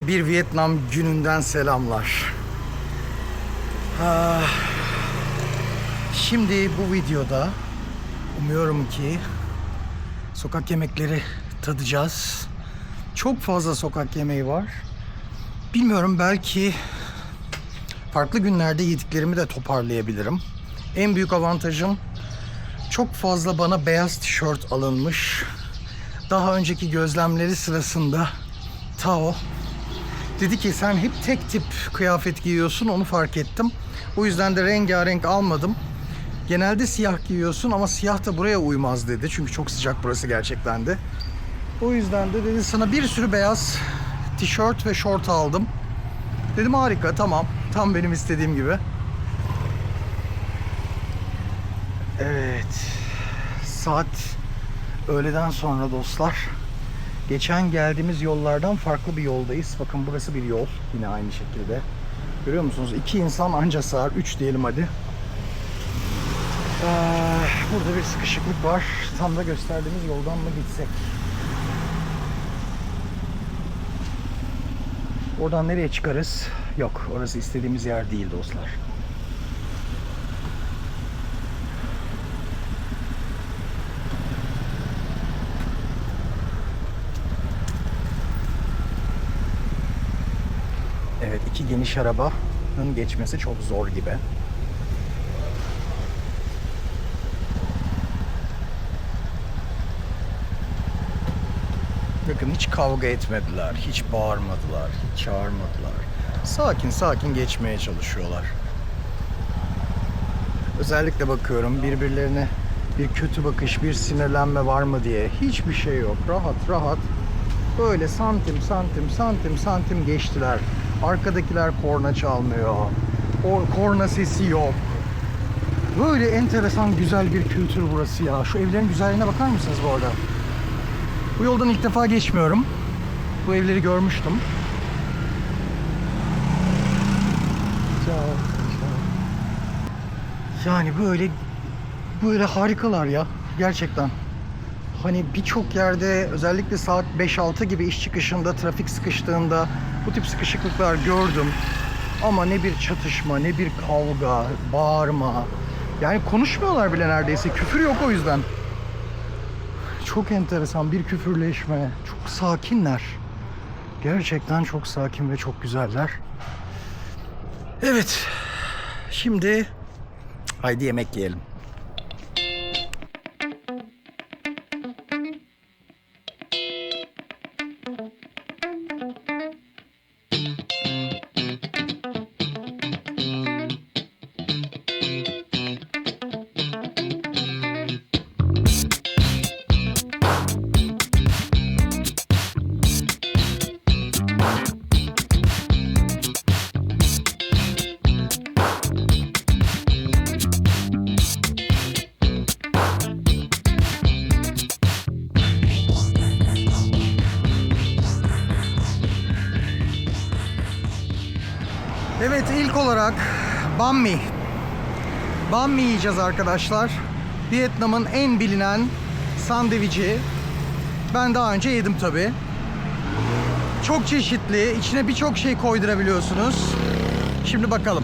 Bir Vietnam gününden selamlar. Şimdi bu videoda umuyorum ki sokak yemekleri tadacağız. Çok fazla sokak yemeği var. Bilmiyorum, belki farklı günlerde yediklerimi de toparlayabilirim. En büyük avantajım, çok fazla bana beyaz tişört alınmış. Daha önceki gözlemleri sırasında Tao dedi ki sen hep tek tip kıyafet giyiyorsun, onu fark ettim. O yüzden de rengarenk almadım. Genelde siyah giyiyorsun ama siyah da buraya uymaz dedi. Çünkü çok sıcak burası gerçekten de. O yüzden de dedi sana bir sürü beyaz tişört ve şort aldım. Dedim harika, tamam. Tam benim istediğim gibi. Evet. Saat öğleden sonra dostlar. Geçen geldiğimiz yollardan farklı bir yoldayız. Bakın burası bir yol. Yine aynı şekilde. Görüyor musunuz? 2 insan anca sığar. 3 diyelim hadi. Burada bir sıkışıklık var. Tam da gösterdiğimiz yoldan mı gitsek? Oradan nereye çıkarız? Yok, orası istediğimiz yer değil dostlar. Evet, 2 geniş arabanın geçmesi çok zor gibi. Bakın hiç kavga etmediler, hiç bağırmadılar, hiç çağırmadılar. Sakin sakin geçmeye çalışıyorlar. Özellikle bakıyorum birbirlerine bir kötü bakış, bir sinirlenme var mı diye. Hiçbir şey yok. Rahat rahat böyle santim santim santim santim geçtiler. Arkadakiler korna çalmıyor. O korna sesi yok. Böyle enteresan güzel bir kültür burası ya. Şu evlerin güzelliğine bakar mısınız bu arada? Bu yoldan ilk defa geçmiyorum. Bu evleri görmüştüm. Yani böyle harikalar ya. Gerçekten. Hani birçok yerde özellikle saat 5-6 gibi iş çıkışında trafik sıkıştığında bu tip sıkışıklıklar gördüm. Ama ne bir çatışma, ne bir kavga, bağırma. Yani konuşmuyorlar bile neredeyse. Küfür yok o yüzden. Çok enteresan bir küfürleşme. Çok sakinler. Gerçekten çok sakin ve çok güzeller. Evet. Şimdi haydi yemek yiyelim. Evet, ilk olarak banh mi. Banh mi yiyeceğiz arkadaşlar. Vietnam'ın en bilinen sandviçi. Ben daha önce yedim tabii. Çok çeşitli. İçine birçok şey koydurabiliyorsunuz. Şimdi bakalım.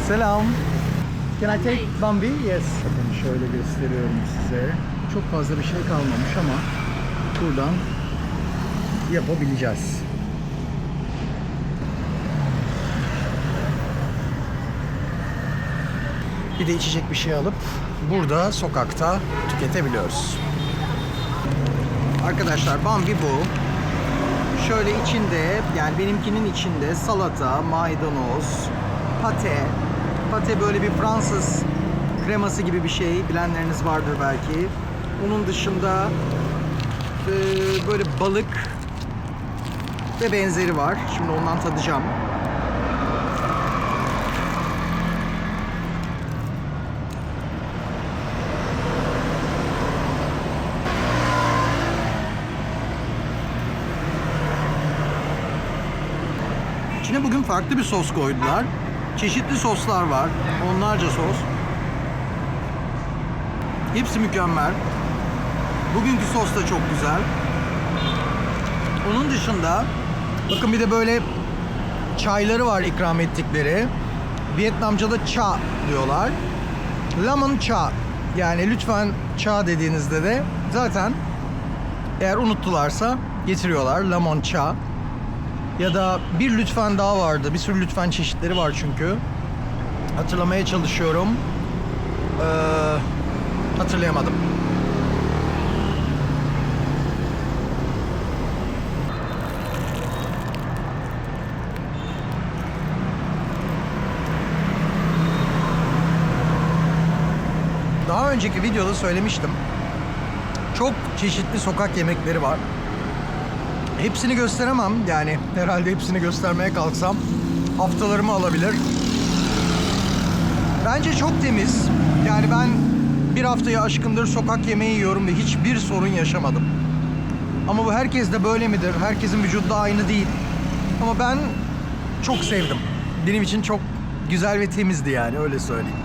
Selam. Can I take banh mi? Yes. Bakın şöyle gösteriyorum size. Çok fazla bir şey kalmamış ama buradan yapabileceğiz. Bir de içecek bir şey alıp burada sokakta tüketebiliyoruz. Arkadaşlar banh mi bu. Şöyle içinde, yani benimkinin içinde salata, maydanoz, pate. Pate böyle bir Fransız kreması gibi bir şey. Bilenleriniz vardır belki. Onun dışında böyle balık ve benzeri var. Şimdi ondan tadacağım. İçine bugün farklı bir sos koydular. Çeşitli soslar var. Onlarca sos. Hepsi mükemmel. Bugünkü sos da çok güzel. Onun dışında bakın bir de böyle çayları var ikram ettikleri. Vietnamca'da cha diyorlar. Lemon cha. Yani lütfen cha dediğinizde de zaten eğer unuttularsa getiriyorlar lemon cha. Ya da bir lütfen daha vardı. Bir sürü lütfen çeşitleri var çünkü. Hatırlamaya çalışıyorum. Hatırlayamadım. Daha önceki videoda söylemiştim. Çok çeşitli sokak yemekleri var. Hepsini gösteremem. Yani herhalde hepsini göstermeye kalksam haftalarımı alabilir. Bence çok temiz. Yani ben bir haftayı aşkındır sokak yemeği yiyorum ve hiçbir sorun yaşamadım. Ama bu herkes de böyle midir? Herkesin vücudu da aynı değil. Ama ben çok sevdim. Benim için çok güzel ve temizdi yani, öyle söyleyeyim.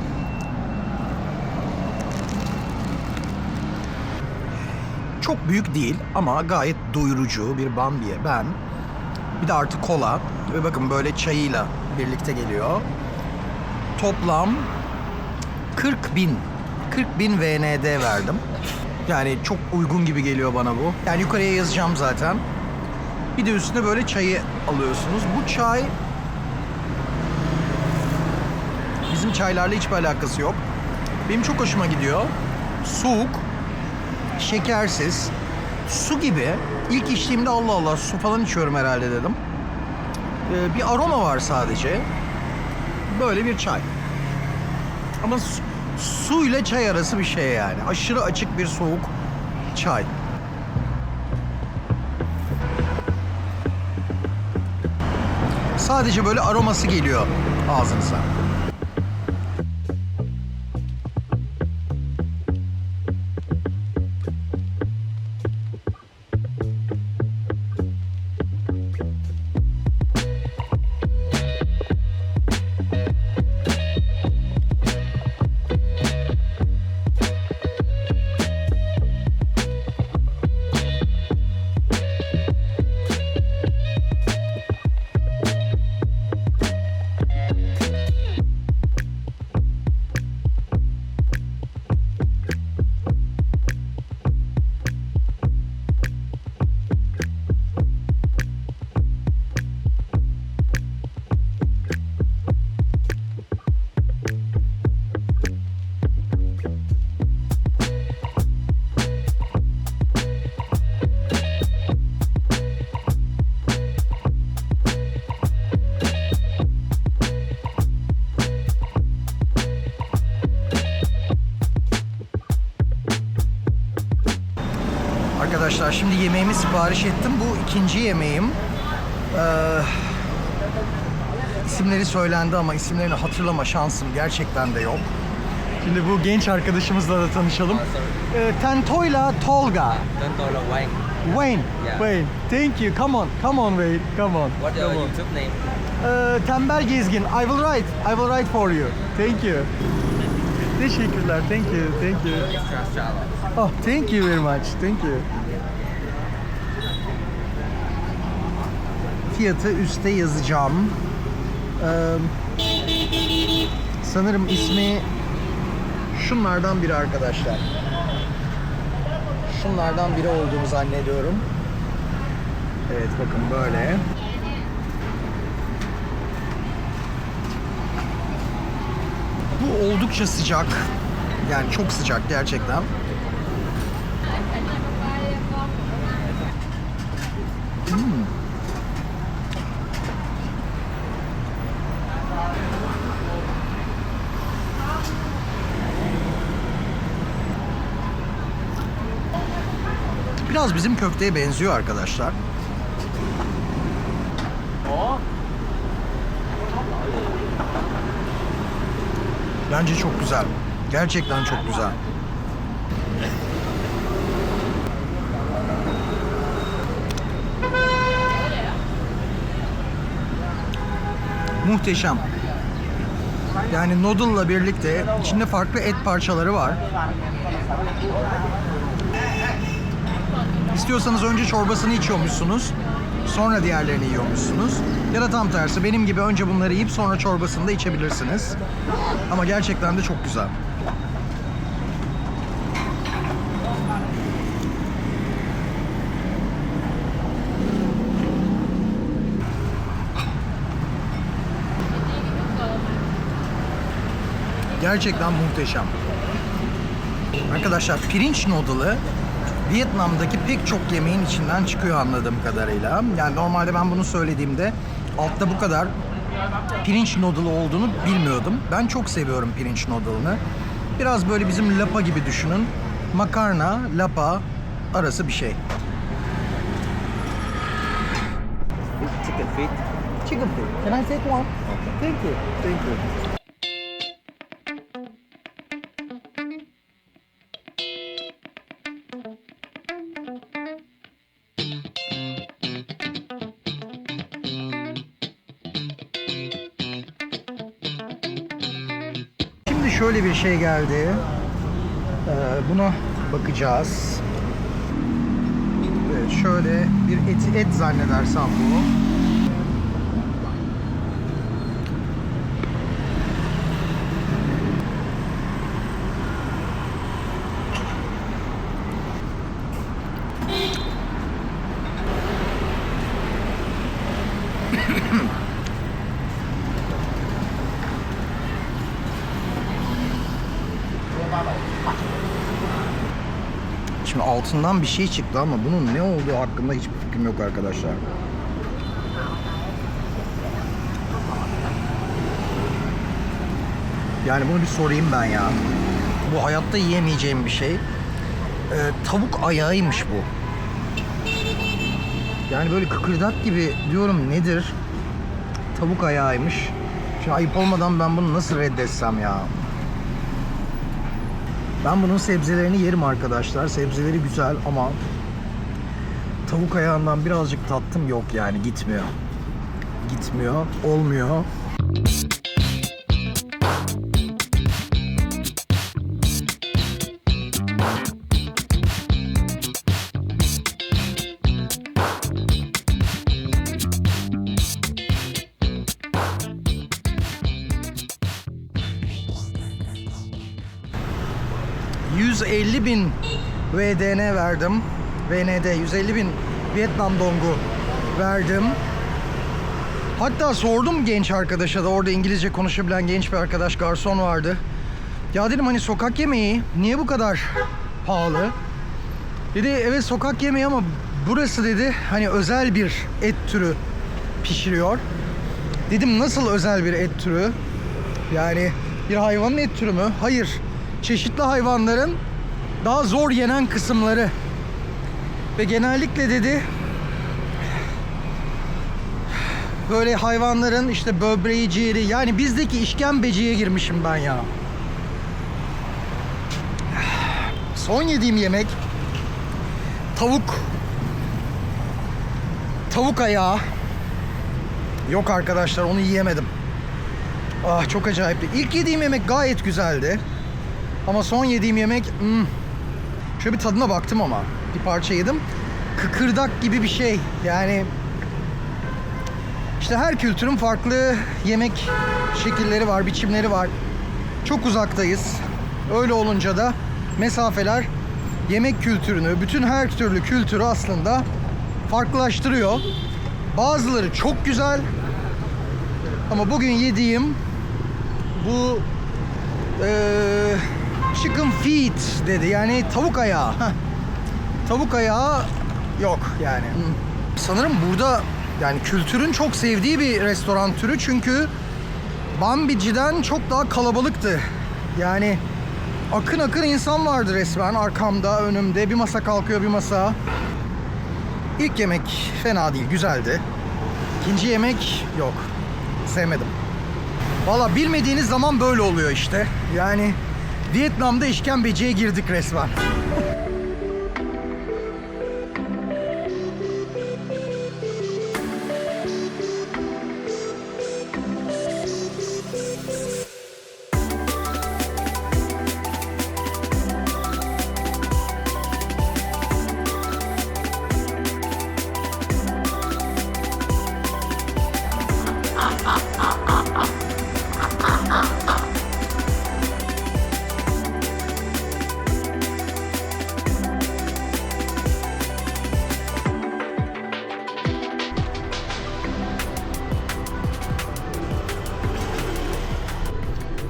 Çok büyük değil ama gayet doyurucu bir bambiye. Ben bir de artı kola ve bakın böyle çayıyla birlikte geliyor. Toplam 40.000 VND verdim. Yani çok uygun gibi geliyor bana bu. Yani yukarıya yazacağım zaten. Bir de üstüne böyle çayı alıyorsunuz. Bu çay bizim çaylarla hiçbir alakası yok. Benim çok hoşuma gidiyor. Soğuk, şekersiz, su gibi. İlk içtiğimde Allah Allah su falan içiyorum herhalde dedim. Bir aroma var sadece. Böyle bir çay. Ama su ile çay arası bir şey yani. Aşırı açık bir soğuk çay. Sadece böyle aroması geliyor ağzınıza. Arkadaşlar şimdi yemeğimi sipariş ettim. Bu ikinci yemeğim. İsimleri söylendi ama isimlerini hatırlama şansım gerçekten de yok. Şimdi bu genç arkadaşımızla da tanışalım. Tentoyla Tolga. Tentoyla Wayne. Wayne. Yeah. Wayne. Thank you. Come on Wayne. Come on. What's your YouTube name? Tembel Gezgin. I will write for you. Thank you. Teşekkürler. Thank you. Extra salad. Oh, thank you very much. Thank you. Fiyatı üste yazacağım. Sanırım ismi şunlardan biri arkadaşlar. Şunlardan biri olduğunu zannediyorum. Evet bakın böyle. Bu oldukça sıcak. Yani çok sıcak gerçekten. Biraz bizim köfteye benziyor arkadaşlar. Bence çok güzel. Gerçekten çok güzel. Muhteşem. Yani noodle'la birlikte içinde farklı et parçaları var. İstiyorsanız önce çorbasını içiyormuşsunuz. Sonra diğerlerini yiyormuşsunuz. Ya da tam tersi benim gibi önce bunları yiyip sonra çorbasını da içebilirsiniz. Ama gerçekten de çok güzel. Gerçekten muhteşem. Arkadaşlar pirinç noodle'ı Vietnam'daki pek çok yemeğin içinden çıkıyor anladığım kadarıyla. Yani normalde ben bunu söylediğimde altta bu kadar pirinç noodle olduğunu bilmiyordum. Ben çok seviyorum pirinç noodle'ını. Biraz böyle bizim lapa gibi düşünün. Makarna, lapa arası bir şey. Chicken feet. Chicken feet. Can I take one? Thank you. Thank you. Şimdi şöyle bir şey geldi. Buna bakacağız. Evet, şöyle bir et zannedersem bu. Şimdi altından bir şey çıktı ama bunun ne olduğu hakkında hiçbir fikrim yok arkadaşlar. Yani bunu bir sorayım ben ya. Bu hayatta yiyemeyeceğim bir şey. Tavuk ayağıymış bu. Yani böyle kıkırdak gibi diyorum, nedir? Tavuk ayağıymış. Şimdi ayıp olmadan ben bunu nasıl reddetsem ya? Ben bunun sebzelerini yerim arkadaşlar. Sebzeleri güzel ama tavuk ayağından birazcık tattım, yok yani gitmiyor. Gitmiyor, olmuyor. $150.000 VDN verdim. VND 150.000 Vietnam dongu verdim. Hatta sordum genç arkadaşa da, orada İngilizce konuşabilen genç bir arkadaş, garson vardı. Ya dedim hani sokak yemeği niye bu kadar pahalı? Dedi evet sokak yemeği ama burası dedi hani özel bir et türü pişiriyor. Dedim nasıl özel bir et türü? Yani bir hayvanın et türü mü? Hayır. Çeşitli hayvanların daha zor yenen kısımları. Ve genellikle dedi böyle hayvanların işte böbreği, ciğeri, yani bizdeki işkembeciye girmişim ben ya. Son yediğim yemek tavuk ayağı. Yok arkadaşlar, onu yiyemedim. Ah çok acayipti. İlk yediğim yemek gayet güzeldi. Ama son yediğim yemek şöyle bir tadına baktım ama bir parça yedim. Kıkırdak gibi bir şey. Yani işte her kültürün farklı yemek şekilleri var, biçimleri var. Çok uzaktayız. Öyle olunca da mesafeler yemek kültürünü, bütün her türlü kültürü aslında farklılaştırıyor. Bazıları çok güzel. Ama bugün yediğim bu chicken feet dedi. Yani tavuk ayağı. Tavuk ayağı yok yani. Sanırım burada yani kültürün çok sevdiği bir restoran türü. Çünkü Bambici'den çok daha kalabalıktı. Yani akın akın insan vardı resmen arkamda, önümde. Bir masa kalkıyor, bir masa. İlk yemek fena değil, güzeldi. İkinci yemek yok. Sevmedim. Valla bilmediğiniz zaman böyle oluyor işte. Yani Vietnam'da işkembeciye girdik resmen.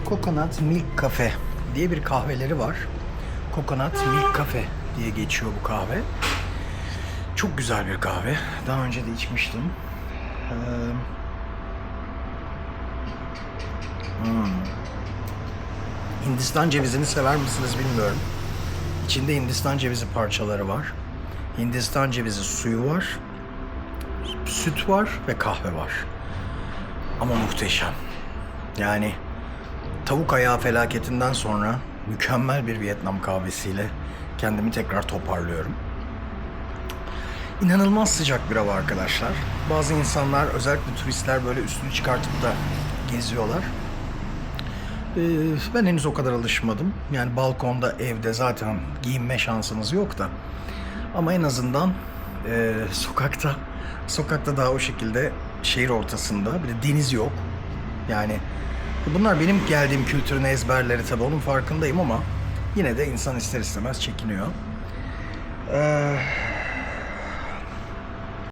Coconut Milk Cafe diye bir kahveleri var. Coconut Milk Cafe diye geçiyor bu kahve. Çok güzel bir kahve. Daha önce de içmiştim. Hindistan cevizini sever misiniz bilmiyorum. İçinde Hindistan cevizi parçaları var. Hindistan cevizi suyu var. Süt var ve kahve var. Ama muhteşem. Yani tavuk ayağı felaketinden sonra mükemmel bir Vietnam kahvesiyle kendimi tekrar toparlıyorum. İnanılmaz sıcak bir hava arkadaşlar. Bazı insanlar, özellikle turistler böyle üstünü çıkartıp da geziyorlar. Ben henüz o kadar alışmadım. Yani balkonda, evde zaten giyinme şansınız yok da. Ama en azından sokakta daha o şekilde şehir ortasında, bir de deniz yok. Yani bunlar benim geldiğim kültürün ezberleri, tabii onun farkındayım ama yine de insan ister istemez çekiniyor.